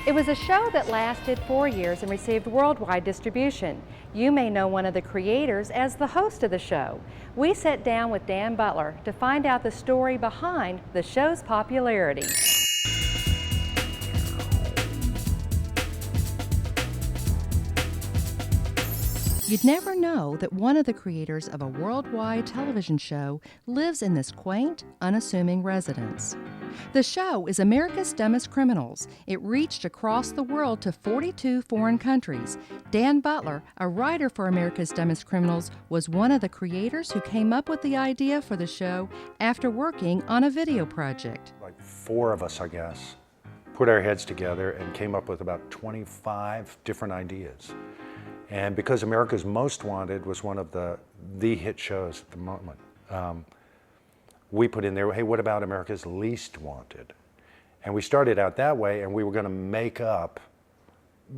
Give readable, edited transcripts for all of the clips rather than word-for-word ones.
It was a show that lasted 4 years and received worldwide distribution. You may know one of the creators as the host of the show. We sat down with Dan Butler to find out the story behind the show's popularity. You'd never know that one of the creators of a worldwide television show lives in this quaint, unassuming residence. The show is America's Dumbest Criminals. It reached across the world to 42 foreign countries. Dan Butler, a writer for America's Dumbest Criminals, was one of the creators who came up with the idea for the show after working on a video project. Like 4 of us, I guess, put our heads together and came up with about 25 different ideas. And because America's Most Wanted was one of the hit shows at the moment, we put in there, hey, what about America's Least Wanted? And we started out that way, and we were going to make up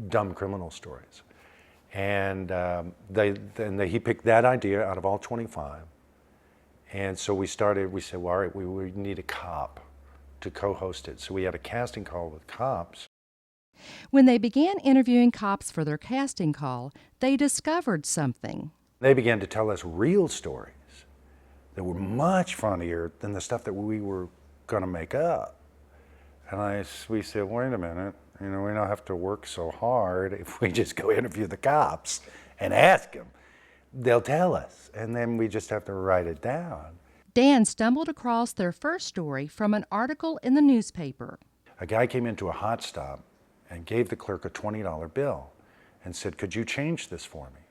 dumb criminal stories. And he picked that idea out of all 25. And so we said, well, all right, we need a cop to co-host it. So we had a casting call with cops. When they began interviewing cops for their casting call, they discovered something. They began to tell us real stories that were much funnier than the stuff that we were going to make up. And we said, wait a minute, we don't have to work so hard if we just go interview the cops and ask them. They'll tell us, and then we just have to write it down. Dan stumbled across their first story from an article in the newspaper. A guy came into a hot stop and gave the clerk a $20 bill and said, could you change this for me?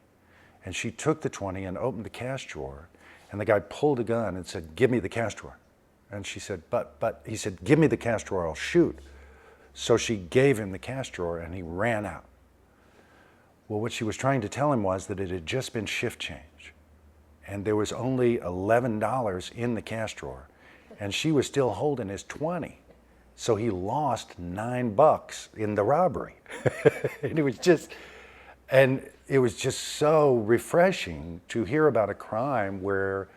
And she took the 20 and opened the cash drawer, and the guy pulled a gun and said, give me the cash drawer. And she said, but he said, give me the cash drawer, I'll shoot. So she gave him the cash drawer and he ran out. Well, what she was trying to tell him was that it had just been shift change and there was only $11 in the cash drawer and she was still holding his 20. So he lost $9 in the robbery. And it was just so refreshing to hear about a crime where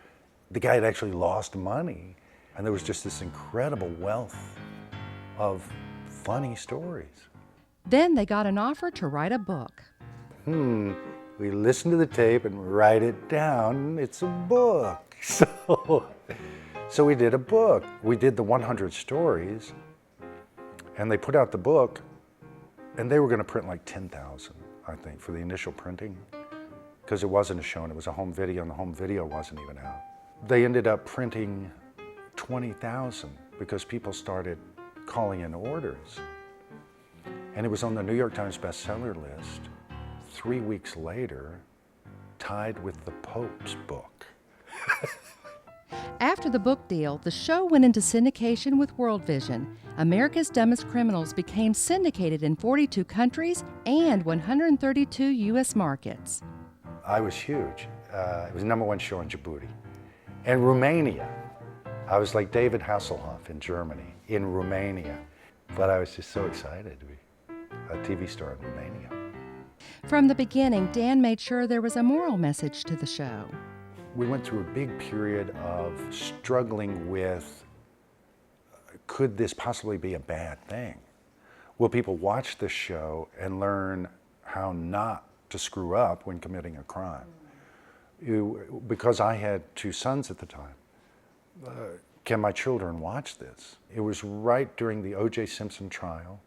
the guy had actually lost money. And there was just this incredible wealth of funny stories. Then they got an offer to write a book. We listened to the tape and write it down. It's a book. So we did a book. We did the 100 stories. And they put out the book, and they were going to print like 10,000, I think, for the initial printing, because it wasn't a show, and it was a home video, and the home video wasn't even out. They ended up printing 20,000 because people started calling in orders. And it was on the New York Times bestseller list 3 weeks later, tied with the Pope's book. After the book deal, the show went into syndication with World Vision. America's Dumbest Criminals became syndicated in 42 countries and 132 U.S. markets. I was huge. It was the #1 show in Djibouti. And Romania. I was like David Hasselhoff in Germany, in Romania. But I was just so excited to be a TV star in Romania. From the beginning, Dan made sure there was a moral message to the show. We went through a big period of struggling with, could this possibly be a bad thing? Will people watch this show and learn how not to screw up when committing a crime? Because I had 2 sons at the time, can my children watch this? It was right during the O.J. Simpson trial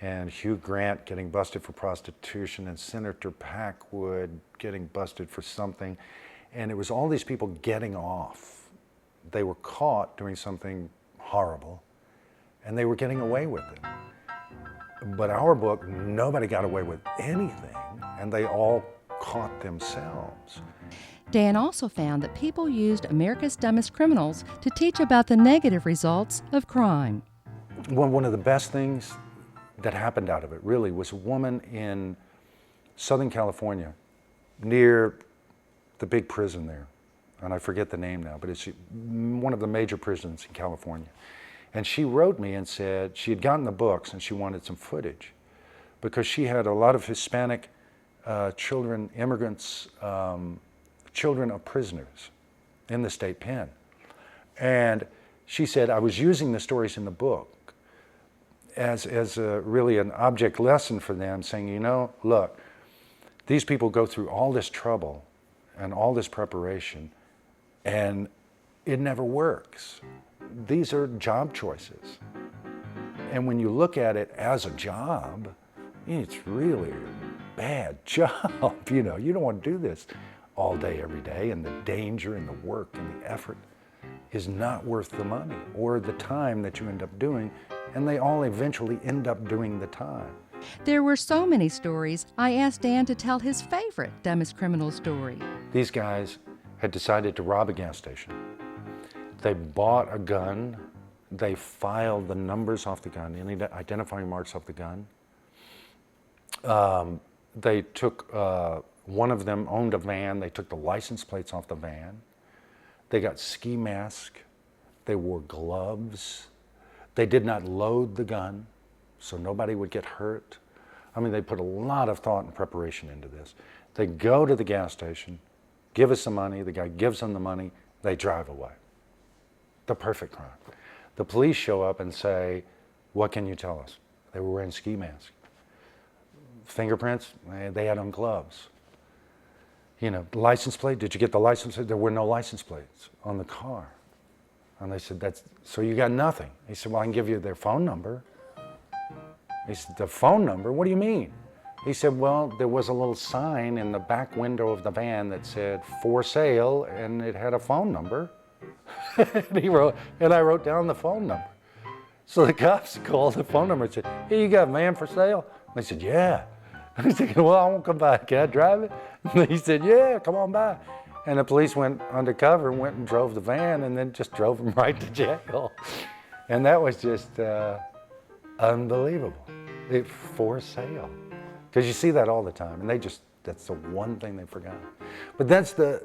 and Hugh Grant getting busted for prostitution and Senator Packwood getting busted for something. And it was all these people getting off. They were caught doing something horrible, and they were getting away with it. But our book, nobody got away with anything, and they all caught themselves. Dan also found that people used America's Dumbest Criminals to teach about the negative results of crime. One of the best things that happened out of it, really, was a woman in Southern California, near the big prison there, and I forget the name now, but it's one of the major prisons in California. And she wrote me and said she had gotten the books and she wanted some footage because she had a lot of Hispanic children, immigrants, children of prisoners in the state pen. And she said, I was using the stories in the book as really an object lesson for them, saying, you know, look, these people go through all this trouble and all this preparation, and it never works. These are job choices. And when you look at it as a job, it's really a bad job. You know, you don't want to do this all day, every day, and the danger and the work and the effort is not worth the money or the time that you end up doing, and they all eventually end up doing the time. There were so many stories, I asked Dan to tell his favorite dumbest criminal story. These guys had decided to rob a gas station. They bought a gun. They filed the numbers off the gun, any identifying marks off the gun. They took, one of them owned a van. They took the license plates off the van. They got ski masks. They wore gloves. They did not load the gun, so nobody would get hurt. I mean, they put a lot of thought and preparation into this. They go to the gas station, give us the money, the guy gives them the money, they drive away. The perfect crime. The police show up and say, what can you tell us? They were wearing ski masks. Fingerprints, they had on gloves. You know, license plate, did you get the license plate? There were no license plates on the car. And they said, so you got nothing. He said, well, I can give you their phone number. He said, the phone number? What do you mean? He said, well, there was a little sign in the back window of the van that said, for sale, and it had a phone number. and I wrote down the phone number. So the cops called the phone number and said, hey, you got a van for sale? And they said, yeah. And he's thinking, well, I won't come by. Can I drive it? And he said, yeah, come on by. And the police went undercover and went and drove the van and then just drove him right to jail. And that was just unbelievable. For sale. Because you see that all the time, and that's the one thing they forgot. But the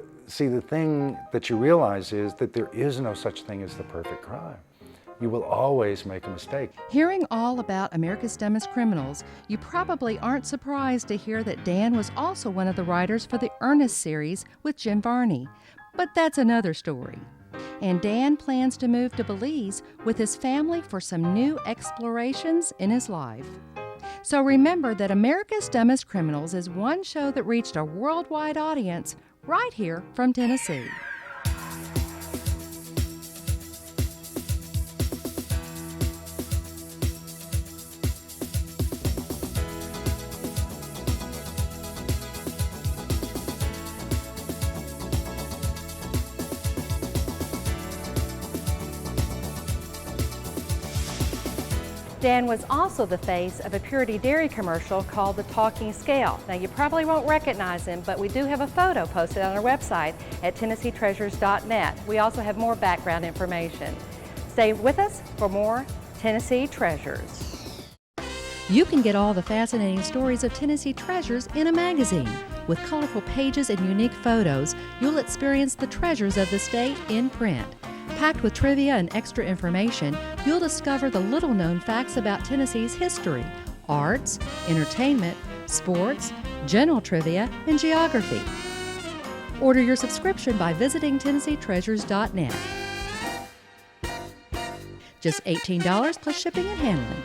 thing that you realize is that there is no such thing as the perfect crime. You will always make a mistake. Hearing all about America's Dumbest Criminals, you probably aren't surprised to hear that Dan was also one of the writers for the Ernest series with Jim Varney. But that's another story. And Dan plans to move to Belize with his family for some new explorations in his life. So remember that America's Dumbest Criminals is one show that reached a worldwide audience right here from Tennessee. Dan was also the face of a Purity Dairy commercial called The Talking Scale. Now, you probably won't recognize him, but we do have a photo posted on our website at TennesseeTreasures.net. We also have more background information. Stay with us for more Tennessee Treasures. You can get all the fascinating stories of Tennessee Treasures in a magazine. With colorful pages and unique photos, you'll experience the treasures of the state in print. Packed with trivia and extra information, you'll discover the little-known facts about Tennessee's history, arts, entertainment, sports, general trivia, and geography. Order your subscription by visiting TennesseeTreasures.net. Just $18 plus shipping and handling.